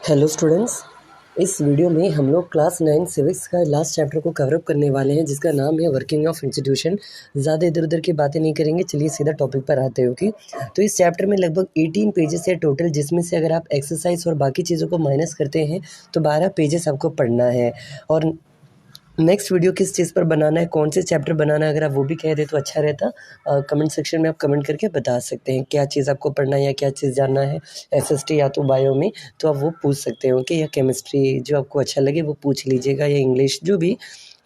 Hello students. इस video में हम लोग क्लास 9 सिविक्स का लास्ट चैप्टर को कवरअप करने वाले हैं, जिसका नाम है वर्किंग ऑफ इंस्टीट्यूशन। ज़्यादा इधर उधर की बातें नहीं करेंगे, चलिए सीधा टॉपिक पर आते हो कि तो इस चैप्टर में लगभग 18 पेजेस है टोटल, जिसमें से अगर आप एक्सरसाइज और बाकी चीज़ों को माइनस करते हैं तो 12 पेजेस आपको पढ़ना है। और नेक्स्ट वीडियो किस चीज़ पर बनाना है, कौन से चैप्टर बनाना है, अगर आप वो भी कह दे तो अच्छा रहता। कमेंट सेक्शन में आप कमेंट करके बता सकते हैं क्या चीज़ आपको पढ़ना है या क्या चीज़ जानना है। एसएसटी या तो बायो में तो आप वो पूछ सकते हो कि या केमिस्ट्री, जो आपको अच्छा लगे वो पूछ लीजिएगा, या इंग्लिश, जो भी।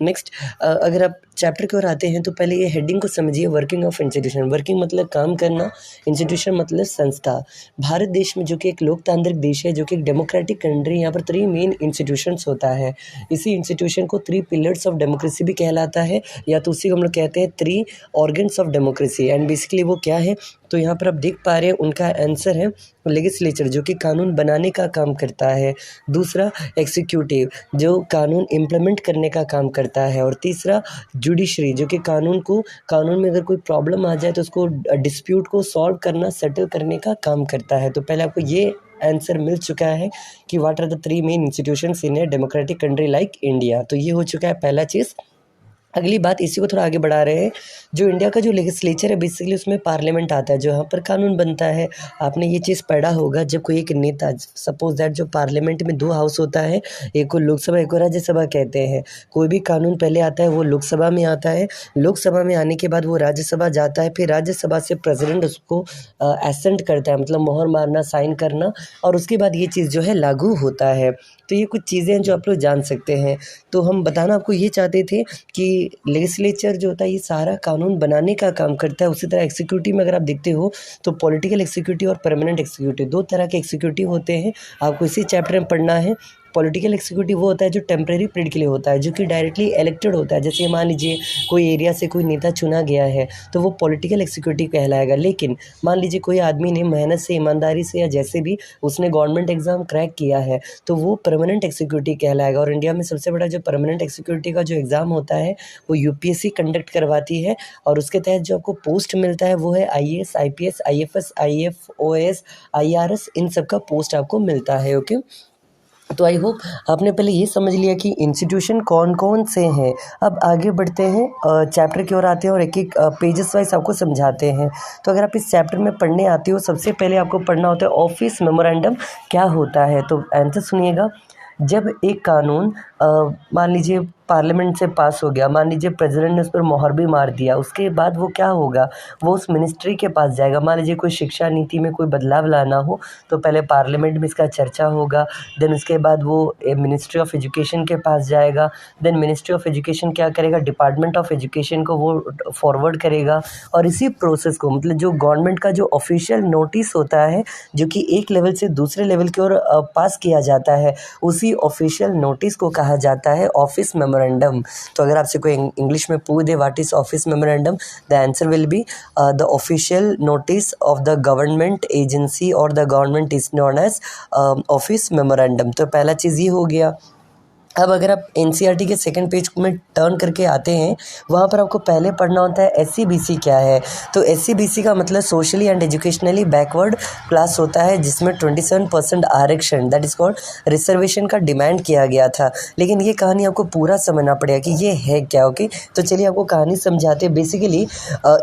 नेक्स्ट, अगर आप चैप्टर की ओर आते हैं तो पहले ये हेडिंग को समझिए, वर्किंग ऑफ इंस्टीट्यूशन। वर्किंग मतलब काम करना, इंस्टीट्यूशन मतलब संस्था। भारत देश में जो कि एक लोकतांत्रिक देश है, जो कि एक डेमोक्रेटिक कंट्री, यहाँ पर 3 मेन इंस्टीट्यूशंस होता है। इसी इंस्टीट्यूशन को 3 पिलर्स ऑफ डेमोक्रेसी भी कहलाता है, या तो उसी को हम लोग कहते हैं 3 organs of democracy. And basically वो क्या है, तो यहाँ पर आप देख पा रहे हैं उनका आंसर है लेजिस्लेचर, जो कि कानून बनाने का काम करता है। दूसरा एग्जीक्यूटिव, जो कानून इम्प्लीमेंट करने का काम करता है। और तीसरा जुडिशरी, जो कि कानून में अगर कोई प्रॉब्लम आ जाए तो उसको डिस्प्यूट को सॉल्व करना, सेटल करने का काम करता है। तो पहले आपको ये आंसर मिल चुका है कि what are the 3 main institutions in a democratic country like India. तो ये हो चुका है पहला चीज़। अगली बात, इसी को थोड़ा आगे बढ़ा रहे हैं। जो इंडिया का जो लेजिस्लेचर है, बेसिकली उसमें पार्लियामेंट आता है, जो यहाँ पर कानून बनता है। आपने ये चीज़ पढ़ा होगा, जब कोई एक नेता, सपोज दैट जो पार्लियामेंट में 2 हाउस होता है, एक को लोकसभा एक को राज्यसभा कहते हैं। कोई भी कानून पहले आता है वो लोकसभा में आता है, लोकसभा में आने के बाद वो राज्यसभा जाता है, फिर राज्यसभा से प्रेसिडेंट उसको एसेंट करता है, मतलब मोहर मारना, साइन करना, और उसके बाद ये चीज़ जो है लागू होता है। तो ये कुछ चीज़ें हैं जो आप लोग जान सकते हैं। तो हम बताना आपको ये चाहते थे कि लेजिस्लेचर जो होता है ये सारा कानून बनाने का काम करता है। उसी तरह एग्जीक्यूटिव में अगर आप देखते हो तो पॉलिटिकल एग्जीक्यूटिव और परमानेंट एग्जीक्यूटिव, 2 तरह के एग्जीक्यूटिव होते हैं। आपको इसी चैप्टर में पढ़ना है। पॉलिटिकल एग्जीक्यूटिव वो होता है जो टेम्परेरी पीरियड के लिए होता है, जो कि डायरेक्टली इलेक्टेड होता है। जैसे मान लीजिए कोई एरिया से कोई नेता चुना गया है तो वो पॉलिटिकल एग्जीक्यूटिव कहलाएगा। लेकिन मान लीजिए कोई आदमी ने मेहनत से, ईमानदारी से, या जैसे भी उसने गवर्नमेंट एग्ज़ाम क्रैक किया है तो वो परमानेंट एग्जीक्यूटिव कहलाएगा। और इंडिया में सबसे बड़ा जो परमानेंट एग्जीक्यूटिव का जो एग्ज़ाम होता है वो यूपीएससी कंडक्ट करवाती है, और उसके तहत जो आपको पोस्ट मिलता है वो है IAS, IPS, IFS, IFoS, IRS, इन सब का पोस्ट आपको मिलता है। ओके, तो आई होप आपने पहले ये समझ लिया कि इंस्टीट्यूशन कौन कौन से हैं। अब आगे बढ़ते हैं, चैप्टर की ओर आते हैं और एक एक पेजेस वाइज आपको समझाते हैं। तो अगर आप इस चैप्टर में पढ़ने आते हो, सबसे पहले आपको पढ़ना होता है ऑफिस मेमोरेंडम क्या होता है। तो आंसर सुनिएगा। जब एक कानून मान लीजिए पार्लियामेंट से पास हो गया, मान लीजिए प्रेसिडेंट ने उस पर मोहर भी मार दिया, उसके बाद वो क्या होगा, वो उस मिनिस्ट्री के पास जाएगा। मान लीजिए कोई शिक्षा नीति में कोई बदलाव लाना हो तो पहले पार्लियामेंट में इसका चर्चा होगा, देन उसके बाद वो मिनिस्ट्री ऑफ एजुकेशन के पास जाएगा। देन मिनिस्ट्री ऑफ एजुकेशन क्या करेगा, डिपार्टमेंट ऑफ एजुकेशन को वो फॉरवर्ड करेगा। और इसी प्रोसेस को, मतलब जो गवर्नमेंट का जो ऑफिशियल नोटिस होता है, जो कि एक लेवल से दूसरे लेवल की ओर पास किया जाता है, उसी ऑफिशियल नोटिस को कहा जाता है ऑफिस मेमोरेंडम। तो अगर आपसे कोई इंग्लिश में पूछ दे what is office memorandum, the answer will be the official notice of the government agency और the government is known as office memorandum. तो पहला चीज़ ये हो गया। अब अगर आप एनसीईआरटी के सेकंड पेज में टर्न करके आते हैं, वहाँ पर आपको पहले पढ़ना होता है एससीबीसी क्या है। तो एससीबीसी का मतलब socially and educationally backward class होता है, जिसमें 27% आरक्षण, दैट इज कॉल्ड रिजर्वेशन का डिमांड किया गया था। लेकिन ये कहानी आपको पूरा समझना पड़ेगा कि ये है क्या। ओके, तो चलिए आपको कहानी समझाते हैं। बेसिकली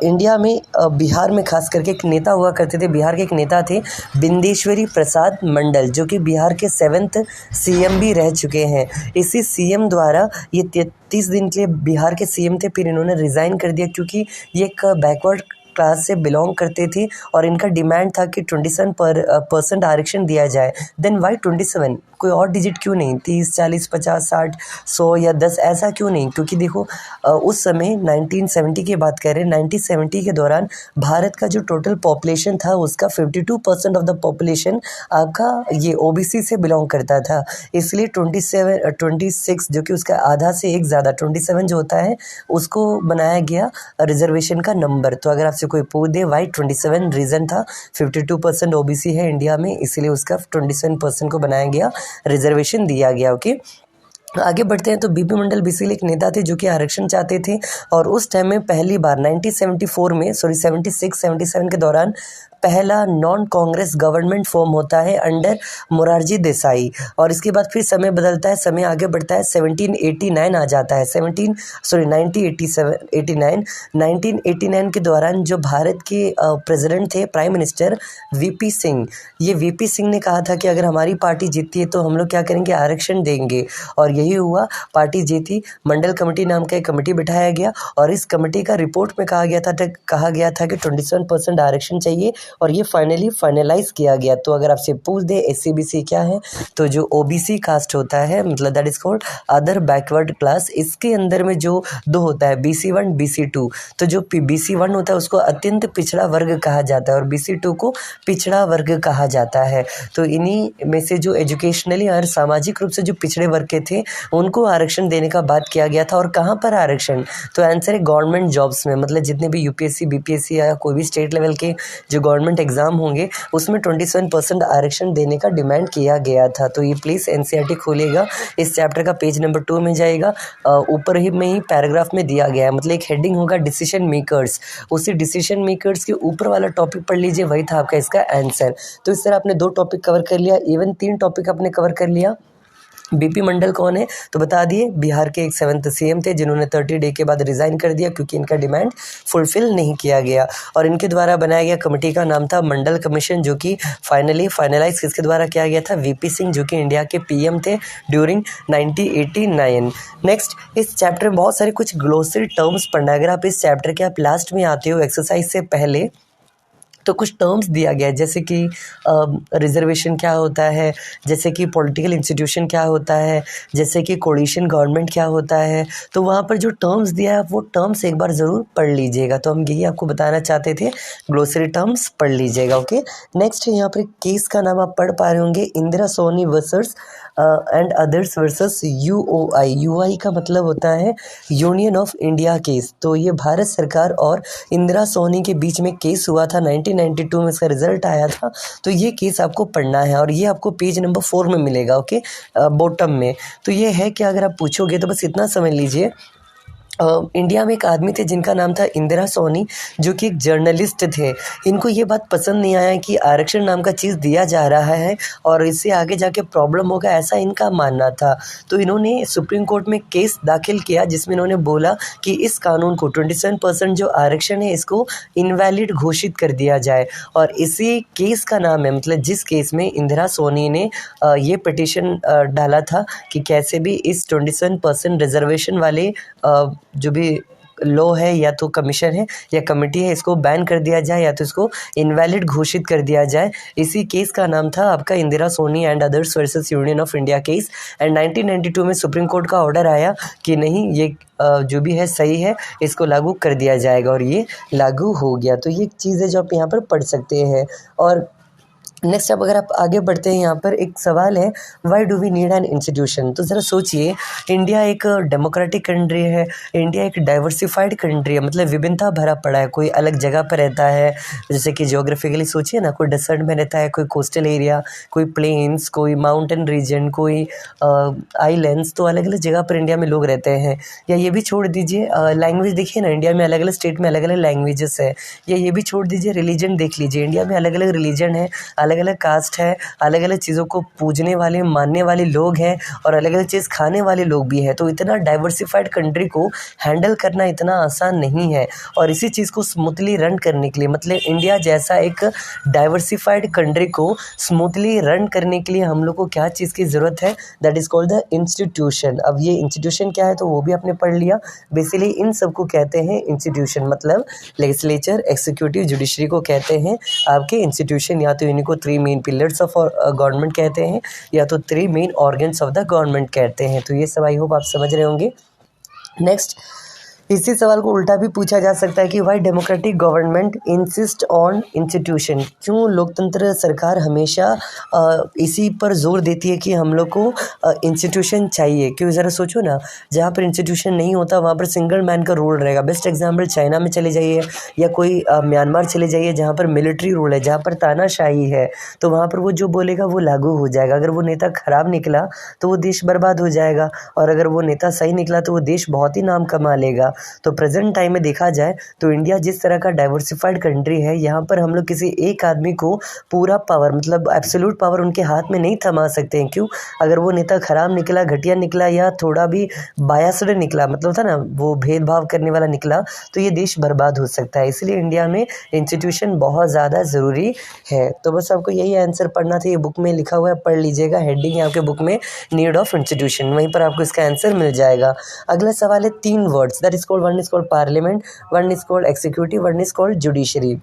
इंडिया में बिहार में खास करके एक नेता हुआ करते थे, बिहार के एक नेता थे बिंदेश्वरी प्रसाद मंडल, जो कि बिहार के 7th सीएम भी रह चुके हैं। इसी सीएम द्वारा ये 33 दिन के लिए बिहार के सीएम थे, फिर इन्होंने रिज़ाइन कर दिया क्योंकि ये एक बैकवर्ड क्लास से बिलोंग करते थे और इनका डिमांड था कि 27% आरक्षण दिया जाए। देन वाई 27, कोई और डिजिट क्यों नहीं, 30, 40, 50, 60, 100 या 10, ऐसा क्यों नहीं? क्योंकि देखो उस समय 1970 की बात कर रहे हैं, 1970 के दौरान भारत का जो टोटल पॉपुलेशन था उसका 52% ऑफ द पॉपुलेशन आपका ये ओबीसी से बिलोंग करता था। इसलिए 26 जो कि उसका आधा से एक ज़्यादा 27 जो होता है उसको बनाया गया रिजर्वेशन का नंबर। तो अगर आपसे कोई पूछ दे वाई 27, रीज़न था 52% ओबीसी है इंडिया में, इसीलिए उसका 27% को बनाया गया, रिजर्वेशन दिया गया। ओके, आगे बढ़ते हैं। तो बीपी मंडल बेसिकली एक नेता थे जो कि आरक्षण चाहते थे, और उस टाइम में पहली बार 1974 में 76-77 के दौरान पहला नॉन कांग्रेस गवर्नमेंट फॉर्म होता है अंडर मोरारजी देसाई। और इसके बाद फिर समय बदलता है, समय आगे बढ़ता है, 1789 आ जाता है, 1989 के दौरान जो भारत के प्रेसिडेंट थे, प्राइम मिनिस्टर वीपी सिंह, ये वीपी सिंह ने कहा था कि अगर हमारी पार्टी जीतती है तो हम लोग क्या करेंगे, आरक्षण देंगे। और यही हुआ, पार्टी जीती, मंडल कमेटी नाम का एक कमेटी बिठाया गया और इस कमेटी का रिपोर्ट में कहा गया था कि 27% आरक्षण चाहिए और ये फाइनलाइज किया गया। तो अगर आपसे पूछ दे SC/BC क्या है, तो जो OBC कास्ट होता है, मतलब that is called other backward class, इसके अंदर में जो दो होता है BC1 BC2। तो जो BC1 होता है उसको अत्यंत पिछड़ा वर्ग कहा जाता है और BC2 को पिछड़ा वर्ग कहा जाता है। तो इन्हीं में से जो एजुकेशनली और सामाजिक रूप से जो पिछड़े वर्ग के थे उनको आरक्षण देने का बात किया गया था। और कहाँ पर आरक्षण, तो आंसर है गवर्नमेंट जॉब्स में, मतलब जितने भी UPSC BPSC या कोई भी स्टेट लेवल के जो गवर्नमेंट एग्जाम होंगे उसमें 27% आरक्षण देने का डिमांड किया गया था। तो ये प्लीज़ NCERT खोलिएगा, इस चैप्टर का पेज नंबर 2 में जाएगा, ऊपर ही में ही पैराग्राफ में दिया गया है, मतलब एक हेडिंग होगा डिसीजन मेकर्स, उसी डिसीजन मेकर्स के ऊपर वाला टॉपिक पढ़ लीजिए, वही था आपका इसका आंसर। तो इस तरह आपने 2 टॉपिक कवर कर लिया, इवन 3 टॉपिक आपने कवर कर लिया। BP मंडल कौन है, तो बता दिए, बिहार के एक 7th CM थे जिन्होंने 30 डे के बाद रिज़ाइन कर दिया क्योंकि इनका डिमांड फुलफिल नहीं किया गया। और इनके द्वारा बनाया गया कमेटी का नाम था मंडल कमीशन, जो कि फाइनलाइज किसके द्वारा किया गया था, VP सिंह, जो कि इंडिया के PM थे ड्यूरिंग 1989। नेक्स्ट, इस चैप्टर में बहुत सारे कुछ ग्लोसरी टर्म्स पढ़ना है। अगर आप इस चैप्टर के आप लास्ट में आते हो एक्सरसाइज से पहले, तो कुछ टर्म्स दिया गया है, जैसे कि रिजर्वेशन क्या होता है, जैसे कि पॉलिटिकल इंस्टीट्यूशन क्या होता है, जैसे कि कोलिशन गवर्नमेंट क्या होता है। तो वहाँ पर जो टर्म्स दिया है वो टर्म्स एक बार ज़रूर पढ़ लीजिएगा। तो हम यही आपको बताना चाहते थे, ग्लोसरी टर्म्स पढ़ लीजिएगा। ओके, नेक्स्ट है यहाँ पर केस का नाम आप पढ़ पा रहे होंगे, Indira Sawhney versus and others versus UOI का मतलब होता है यूनियन ऑफ इंडिया केस। तो ये भारत सरकार और इंदिरा सोनी के बीच में केस हुआ था, 1992 में इसका रिजल्ट आया था। तो ये केस आपको पढ़ना है और ये आपको पेज नंबर 4 में मिलेगा, ओके, बॉटम में। तो ये है कि अगर आप पूछोगे तो बस इतना समझ लीजिए, इंडिया में एक आदमी थे जिनका नाम था इंदिरा सोनी, जो कि एक जर्नलिस्ट थे। इनको ये बात पसंद नहीं आया कि आरक्षण नाम का चीज़ दिया जा रहा है और इससे आगे जाके प्रॉब्लम होगा, ऐसा इनका मानना था। तो इन्होंने सुप्रीम कोर्ट में केस दाखिल किया जिसमें इन्होंने बोला कि इस कानून को 27% जो आरक्षण है इसको इनवैलिड घोषित कर दिया जाए। और इसी केस का नाम है, मतलब जिस केस में इंदिरा सोनी ने ये पिटीशन डाला था कि कैसे भी इस 27% रिजर्वेशन वाले जो भी लॉ है या तो कमीशन है या कमेटी है, इसको बैन कर दिया जाए या तो इसको इनवैलिड घोषित कर दिया जाए। इसी केस का नाम था आपका Indira Sawhney and others versus Union of India case. And 1992 में सुप्रीम कोर्ट का ऑर्डर आया कि नहीं, ये जो भी है सही है, इसको लागू कर दिया जाएगा और ये लागू हो गया। तो ये चीज़ है जो आप यहाँ पर पढ़ सकते हैं। और नेक्स्ट, अब अगर आप आगे बढ़ते हैं, यहाँ पर एक सवाल है, why do we need an institution. तो ज़रा सोचिए, इंडिया एक डेमोक्रेटिक कंट्री है, इंडिया एक डाइवर्सिफाइड कंट्री है, मतलब विभिन्नता भरा पड़ा है। कोई अलग जगह पर रहता है, जैसे कि ज्योग्राफिकली सोचिए ना, कोई डेजर्ट में रहता है, कोई कोस्टल एरिया, कोई प्लेन्स, कोई माउंटेन रीजन, कोई आइलैंड्स। तो अलग अलग जगह पर इंडिया में लोग रहते हैं। या ये भी छोड़ दीजिए, लैंग्वेज देखिए ना, इंडिया में अलग अलग स्टेट में अलग अलग लैंग्वेजेस है। या ये भी छोड़ दीजिए, रिलीजन देख लीजिए, इंडिया में अलग अलग रिलीजन है, अलग अलग कास्ट है, अलग अलग चीज़ों को पूजने वाले मानने वाले लोग हैं और अलग अलग चीज़ खाने वाले लोग भी हैं। तो इतना डाइवर्सिफाइड कंट्री को हैंडल करना इतना आसान नहीं है। और इसी चीज़ को स्मूथली रन करने के लिए, मतलब इंडिया जैसा एक डाइवर्सिफाइड कंट्री को स्मूथली रन करने के लिए हम लोग को क्या चीज़ की ज़रूरत है, that is called the institution. अब ये इंस्टीट्यूशन क्या है तो वो भी आपने पढ़ लिया। बेसिकली इन सबको कहते हैं इंस्टीट्यूशन, मतलब लेजिस्लेचर, एक्सिक्यूटिव, जुडिशरी को कहते हैं आपके इंस्टीट्यूशन। या तो इनको 3 मेन पिलर्स ऑफ गवर्नमेंट कहते हैं या तो 3 main organs of the government कहते हैं। तो ये सब आई होप आप समझ रहे होंगे। नेक्स्ट, इसी सवाल को उल्टा भी पूछा जा सकता है कि why democratic government insist on institution. क्यों लोकतंत्र सरकार हमेशा इसी पर जोर देती है कि हम लोग को इंस्टीट्यूशन चाहिए। क्यों, ज़रा सोचो ना, जहाँ पर इंस्टीट्यूशन नहीं होता वहाँ पर सिंगल मैन का रूल रहेगा। बेस्ट एग्जाम्पल चाइना में चले जाइए या कोई म्यांमार चले जाइए, जहाँ पर मिलिट्री रूल है, जहाँ पर तानाशाही है। तो वहाँ पर वो जो बोलेगा वो लागू हो जाएगा। अगर वो नेता खराब निकला तो वो देश बर्बाद हो जाएगा और अगर वो नेता सही निकला तो वो देश बहुत ही नाम कमा लेगा। तो प्रेजेंट टाइम में देखा जाए तो इंडिया जिस तरह का डाइवर्सिफाइड कंट्री है, यहाँ पर हम लोग किसी एक आदमी को पूरा पावर मतलब एब्सोल्यूट पावर उनके हाथ में नहीं थमा सकते हैं। क्यों? अगर वो नेता खराब निकला, घटिया निकला या थोड़ा भी बायस्ड निकला, मतलब था ना वो भेदभाव करने वाला निकला, तो ये देश बर्बाद हो सकता है। इसलिए इंडिया में इंस्टीट्यूशन बहुत ज़्यादा ज़रूरी है। तो बस आपको यही आंसर पढ़ना था, ये बुक में लिखा हुआ है, पढ़ लीजिएगा। हेडिंग है आपके बुक में नीड ऑफ इंस्टीट्यूशन, वहीं पर आपको इसका आंसर मिल जाएगा। अगला सवाल है 3 words, that is called, one is called parliament, one is called executive, one is called judiciary.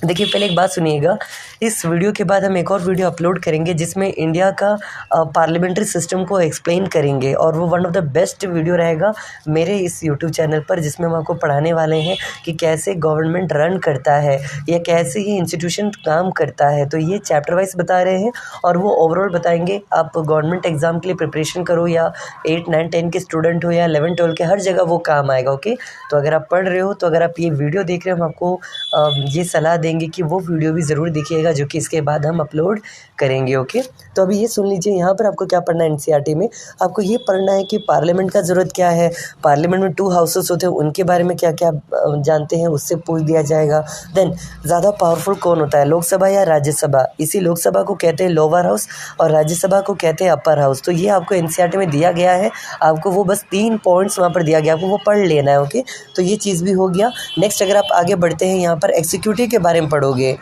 देखिए पहले एक बात सुनिएगा, इस वीडियो के बाद हम एक और वीडियो अपलोड करेंगे जिसमें इंडिया का पार्लियामेंट्री सिस्टम को एक्सप्लेन करेंगे, और वो one of the best video रहेगा मेरे इस यूट्यूब चैनल पर, जिसमें हम आपको पढ़ाने वाले हैं कि कैसे गवर्नमेंट रन करता है या कैसे ये इंस्टीट्यूशन काम करता है। तो ये चैप्टर वाइज बता रहे हैं और वो ओवरऑल बताएंगे। आप गवर्नमेंट एग्जाम के लिए प्रिपरेशन करो या 8, 9, 10 के स्टूडेंट हो या 11, 12 के, हर जगह वो काम आएगा। ओके, तो अगर आप पढ़ रहे हो, तो अगर आप ये वीडियो देख रहे हो, हम आपको ये सलाह देंगे कि वो वीडियो भी ज़रूर देखिएगा जो कि इसके बाद हम अपलोड करेंगे। ओके, तो अभी ये सुन लीजिए, यहाँ पर आपको क्या पढ़ना है एनसीईआरटी में। आपको ये पढ़ना है कि पार्लियामेंट का ज़रूरत क्या है, पार्लियामेंट में 2 हाउसेस होते हैं, उनके बारे में क्या क्या जानते हैं, उससे पूछ दिया जाएगा। देन ज़्यादा पावरफुल कौन होता है, लोकसभा या राज्यसभा। इसी लोकसभा को कहते हैं लोअर हाउस और राज्यसभा को कहते हैं अपर हाउस। तो ये आपको एनसीईआरटी में दिया गया है, आपको वो बस 3 पॉइंट्स वहाँ पर दिया गया, आपको वो पढ़ लेना है। ओके, तो ये चीज़ भी हो गया। नेक्स्ट अगर आप आगे बढ़ते हैं, यहाँ पर एक्सिक्यूटिव के बारे में पढ़ोगे।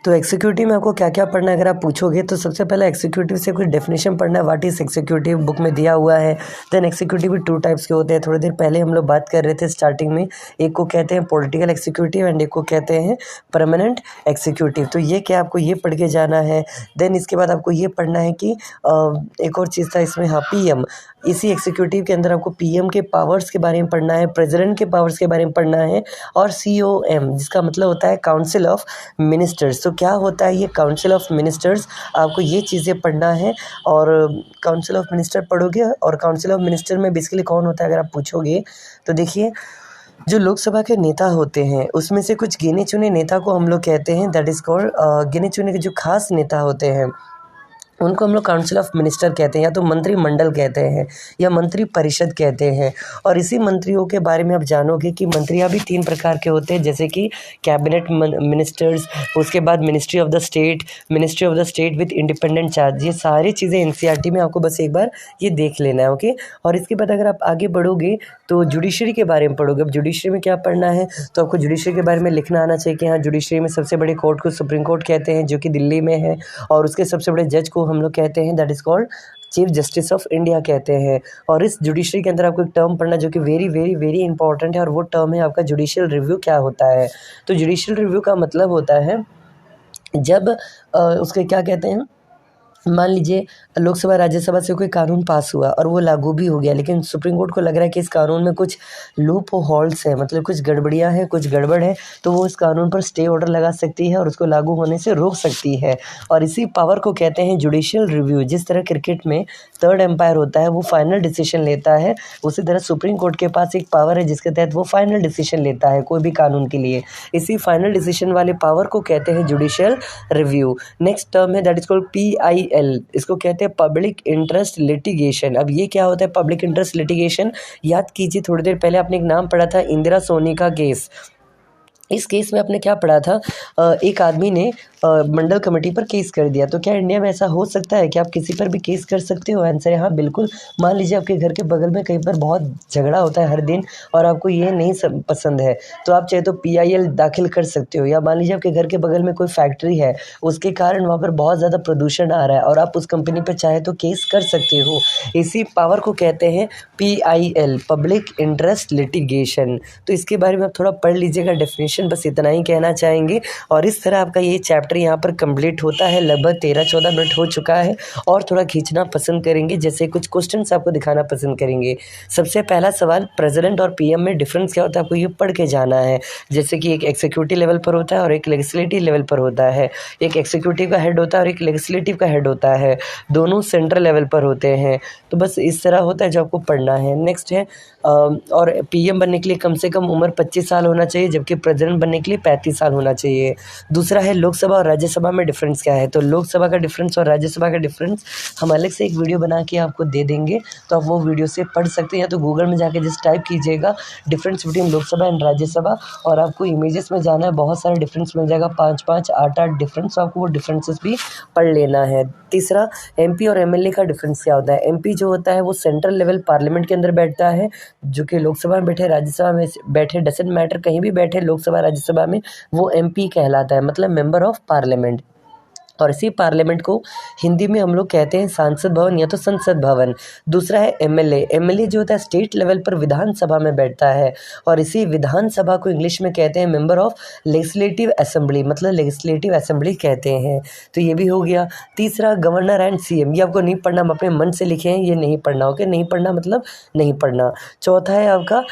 तो एक्सिक्यूटिव में आपको क्या क्या पढ़ना है अगर आप पूछोगे, तो सबसे पहले एक्सिक्यूटिव से कुछ डेफिनेशन पढ़ना है, व्हाट इज़ एक्सिक्यूटिव, बुक में दिया हुआ है। देन एक्सिक्यूटिव भी 2 टाइप्स के होते हैं, थोड़ी देर पहले हम लोग बात कर रहे थे स्टार्टिंग में। एक को कहते हैं पॉलिटिकल एक्सिक्यूटिव एंड एक को कहते हैं परमानेंट एक्सिक्यूटिव। तो ये क्या आपको ये पढ़ के जाना है। देन इसके बाद आपको ये पढ़ना है कि एक और चीज़ था इसमें, हाँ, पीएम। इसी एक्सिक्यूटिव के अंदर आपको पीएम के पावर्स के बारे में पढ़ना है, प्रेसिडेंट के पावर्स के बारे में पढ़ना है, और सीओएम जिसका मतलब होता है काउंसिल ऑफ मिनिस्टर्स। तो क्या होता है ये काउंसिल ऑफ मिनिस्टर्स, आपको ये चीज़ें पढ़ना है। और काउंसिल ऑफ मिनिस्टर पढ़ोगे, और काउंसिल ऑफ मिनिस्टर में बेसिकली कौन होता है अगर आप पूछोगे, तो देखिए जो लोकसभा के नेता होते हैं उसमें से कुछ गिने चुने नेता को हम लोग कहते हैं, दैट इज़ कॉल्ड, गिने चुने के जो खास नेता होते हैं उनको हम लोग काउंसिल ऑफ मिनिस्टर कहते हैं, या तो मंत्रिमंडल कहते हैं या मंत्री परिषद कहते हैं। और इसी मंत्रियों के बारे में आप जानोगे कि मंत्रियां भी 3 प्रकार के होते हैं, जैसे कि कैबिनेट मिनिस्टर्स, उसके बाद ministry of the state with independent charge. ये सारी चीज़ें एनसीईआरटी में आपको बस एक बार ये देख लेना है। ओके, और इसके बाद अगर आप आगे बढ़ोगे तो जुडिशरी के बारे में पढ़ोगे। अब जुडिशरी में क्या पढ़ना है, तो आपको जुडिशरी के बारे में लिखना आना चाहिए कि हाँ, जुडिशरी में सबसे बड़े कोर्ट को सुप्रीम कोर्ट कहते हैं जो कि दिल्ली में है, और उसके सबसे बड़े जज को हम लोग कहते हैं, that is called chief justice of India कहते हैं। और इस जुडिशरी के अंदर आपको एक टर्म पढ़ना जो कि वेरी वेरी वेरी इंपॉर्टेंट है, और वो टर्म है आपका जुडिशियल रिव्यू। क्या होता है, तो जुडिशियल रिव्यू का मतलब होता है जब उसके क्या कहते हैं, मान लीजिए लोकसभा राज्यसभा से कोई कानून पास हुआ और वो लागू भी हो गया, लेकिन सुप्रीम कोर्ट को लग रहा है कि इस कानून में कुछ लूप होल्स है, मतलब कुछ गड़बड़ियाँ हैं, कुछ गड़बड़ है, तो वो इस कानून पर स्टे ऑर्डर लगा सकती है और उसको लागू होने से रोक सकती है। और इसी पावर को कहते हैं जुडिशियल रिव्यू। जिस तरह क्रिकेट में 3rd एम्पायर होता है, वो फाइनल डिसीजन लेता है, उसी तरह सुप्रीम कोर्ट के पास एक पावर है जिसके तहत वो फाइनल डिसीजन लेता है कोई भी कानून के लिए। इसी फाइनल डिसीजन वाले पावर को कहते हैं जुडिशियल रिव्यू। नेक्स्ट टर्म है दैट इज कॉल्ड PIL, इसको कहते हैं पब्लिक इंटरेस्ट लिटिगेशन। अब ये क्या होता है पब्लिक इंटरेस्ट लिटिगेशन, याद कीजिए थोड़ी देर पहले आपने एक नाम पढ़ा था, इंदिरा सोनी का केस। इस केस में आपने क्या पढ़ा था, एक आदमी ने मंडल कमेटी पर केस कर दिया। तो क्या इंडिया में ऐसा हो सकता है कि आप किसी पर भी केस कर सकते हो? आंसर है हाँ, बिल्कुल। मान लीजिए आपके घर के बगल में कई बार बहुत झगड़ा होता है हर दिन और आपको ये नहीं पसंद है, तो आप चाहे तो PIL दाखिल कर सकते हो। या मान लीजिए आपके घर के बगल में कोई फैक्ट्री है, उसके कारण वहाँ पर बहुत ज़्यादा प्रदूषण आ रहा है और आप उस कंपनी पर चाहे तो केस कर सकते हो। इसी पावर को कहते हैं PIL, पब्लिक इंटरेस्ट लिटिगेशन। तो इसके बारे में आप थोड़ा पढ़ लीजिएगा डेफिनेशन, बस इतना ही कहना चाहेंगे। और इस तरह आपका ये चैप्टर यहाँ पर कंप्लीट होता है। लगभग 13-14 मिनट हो चुका है और थोड़ा खींचना पसंद करेंगे, जैसे कुछ क्वेश्चंस आपको दिखाना पसंद करेंगे। सबसे पहला सवाल, प्रेसिडेंट और PM में डिफरेंस क्या होता है, आपको ये पढ़ के जाना है। जैसे कि एक एग्जीक्यूटिव लेवल पर होता है और एक लेजिस्लेटिव लेवल पर होता है। एक एग्जीक्यूटिव का हेड होता है और एक लेजिस्लेटिव का हेड होता है, दोनों सेंट्रल लेवल पर होते हैं। तो बस इस तरह होता है जो आपको पढ़ना है। नेक्स्ट है, और PM बनने के लिए कम से कम उम्र 25 साल होना चाहिए, जबकि प्रेसिडेंट प्रेसिडेंट बनने के लिए 35 साल होना चाहिए। दूसरा है लोकसभा और राज्यसभा में डिफरेंस क्या है, तो लोकसभा का डिफरेंस और राज्यसभा का डिफरेंस हम अलग से एक वीडियो बना के आपको दे देंगे, तो आप वो वीडियो से पढ़ सकते हैं, या तो गूगल में जाके जस्ट टाइप कीजिएगा difference between Lok Sabha and Rajya Sabha, और आपको इमेजेस में जाना है, बहुत सारा डिफरेंस मिल जाएगा, 5-5, 8-8 डिफरेंस, आपको वो डिफरेंसेस भी पढ़ लेना है। तीसरा, एमपी और एमएलए का डिफरेंस क्या होता है। एमपी जो होता है वो सेंट्रल लेवल पार्लियामेंट के अंदर बैठता है, जो कि लोकसभा में बैठे, राज्यसभा में बैठे, डजंट मैटर, कहीं भी बैठे लोकसभा राज्यसभा में, वो एमपी कहलाता है, मतलब मेंबर ऑफ पार्लियामेंट। और इसी पार्लियामेंट को हिंदी में हम लोग कहते हैं सांसद भवन या तो संसद भवन। दूसरा है एमएलए। एमएलए जो होता है स्टेट लेवल पर विधानसभा में बैठता है, और इसी विधानसभा को इंग्लिश में कहते हैं मेंबर ऑफ लेजिस्लेटिव असेंबली, मतलब लेजिस्लेटिव असेंबली कहते हैं। तो ये भी हो गया। तीसरा, गवर्नर एंड सीएम, ये आपको नहीं पढ़ना, हम अपने मन से लिखे हैं, ये नहीं पढ़ना, ओके, नहीं पढ़ना मतलब नहीं पढ़ना। चौथा है आपका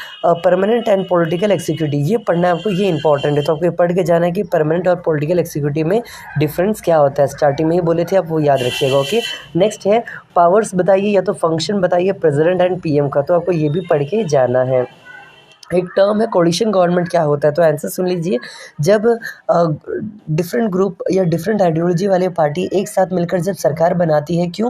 परमानेंट एंड पॉलिटिकल एग्जीक्यूटिव, ये पढ़ना है आपको, ये इंपॉर्टेंट है, तो आपको ये पढ़ के जाना है कि परमानेंट और पॉलिटिकल एग्जीक्यूटिव में डिफरेंस क्या होता है। स्टार्टिंग में ही बोले थे, आप वो याद रखिएगा, ओके। नेक्स्ट है पावर्स बताइए या तो फंक्शन बताइए प्रेसिडेंट एंड पीएम का, तो आपको ये भी पढ़ के जाना है। एक टर्म है कोलिशन गवर्नमेंट, क्या होता है, तो आंसर सुन लीजिए। जब डिफरेंट ग्रुप या डिफरेंट आइडियोलॉजी वाले पार्टी एक साथ मिलकर जब सरकार बनाती है, क्यों,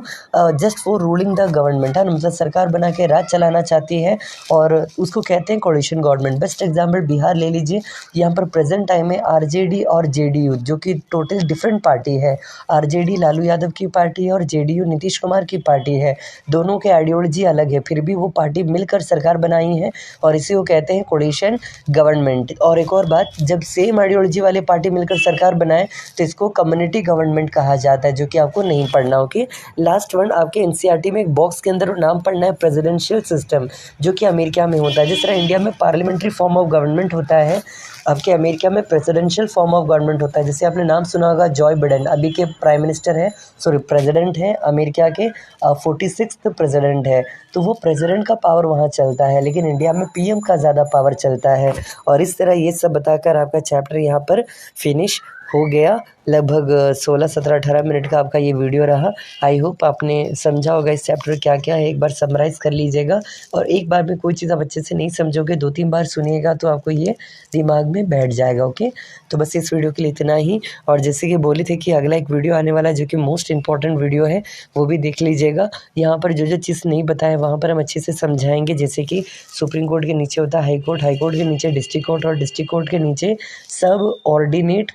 just for ruling the government, है ना, मतलब सरकार बना के राज चलाना चाहती है, और उसको कहते हैं coalition government. Best example Bihar ले लीजिए, यहाँ पर प्रेजेंट टाइम में आरजेडी और जेडीयू, जो कि टोटल डिफरेंट पार्टी है। आरजेडी लालू यादव की पार्टी है और जेडीयू नीतीश कुमार की पार्टी है, दोनों के आइडियोलॉजी अलग है, फिर भी वो पार्टी मिलकर सरकार बनाई है, और इसी को कहते हैं कोलिशन गवर्नमेंट। और एक और बात, जब सेम आइडियोलॉजी वाले पार्टी मिलकर सरकार बनाए तो इसको कम्युनिटी गवर्नमेंट कहा जाता है, जो कि आपको नहीं पढ़ना, ओके। लास्ट वन, आपके एनसीईआरटी में एक बॉक्स के अंदर नाम पढ़ना है प्रेसिडेंशियल सिस्टम, जो कि अमेरिका में होता है। जिस तरह इंडिया में पार्लियामेंट्री फॉर्म ऑफ गवर्नमेंट होता है, आपके अमेरिका में प्रेसिडेंशियल फॉर्म ऑफ गवर्नमेंट होता है। जैसे आपने नाम सुना होगा जॉय बिडेन, अभी के प्राइम मिनिस्टर हैं, सॉरी प्रेसिडेंट हैं अमेरिका के, 46th प्रेसिडेंट है, तो वो प्रेसिडेंट का पावर वहाँ चलता है, लेकिन इंडिया में पीएम का ज़्यादा पावर चलता है। और इस तरह ये सब बताकर आपका चैप्टर यहाँ पर फिनिश हो गया। लगभग 16, 17, 18 मिनट का आपका ये वीडियो रहा। आई होप आपने समझा होगा इस चैप्टर क्या क्या है, एक बार समराइज़ कर लीजिएगा, और एक बार में कोई चीज़ आप अच्छे से नहीं समझोगे, 2-3 बार सुनिएगा तो आपको ये दिमाग में बैठ जाएगा, ओके। तो बस इस वीडियो के लिए इतना ही, और जैसे कि बोले थे कि अगला एक वीडियो आने वाला है जो कि मोस्ट इंपॉर्टेंट वीडियो है, वो भी देख लीजिएगा। यहाँ पर जो जो चीज़ नहीं बताए वहाँ पर हम अच्छे से समझाएंगे, जैसे कि सुप्रीम कोर्ट के नीचे होता है हाई कोर्ट, हाई कोर्ट के नीचे डिस्ट्रिक्ट कोर्ट, और डिस्ट्रिक्ट कोर्ट के नीचे सब ऑर्डिनेट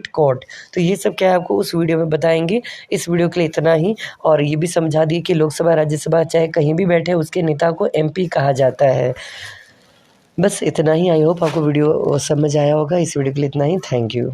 कोर्ट। तो ये सब क्या है आपको उस वीडियो में बताएंगे। इस वीडियो के लिए इतना ही, और ये भी समझा दिए कि लोकसभा राज्यसभा चाहे कहीं भी बैठे उसके नेता को एमपी कहा जाता है। बस इतना ही। आई होप आपको वीडियो समझ आया होगा। इस वीडियो के लिए इतना ही। Thank you.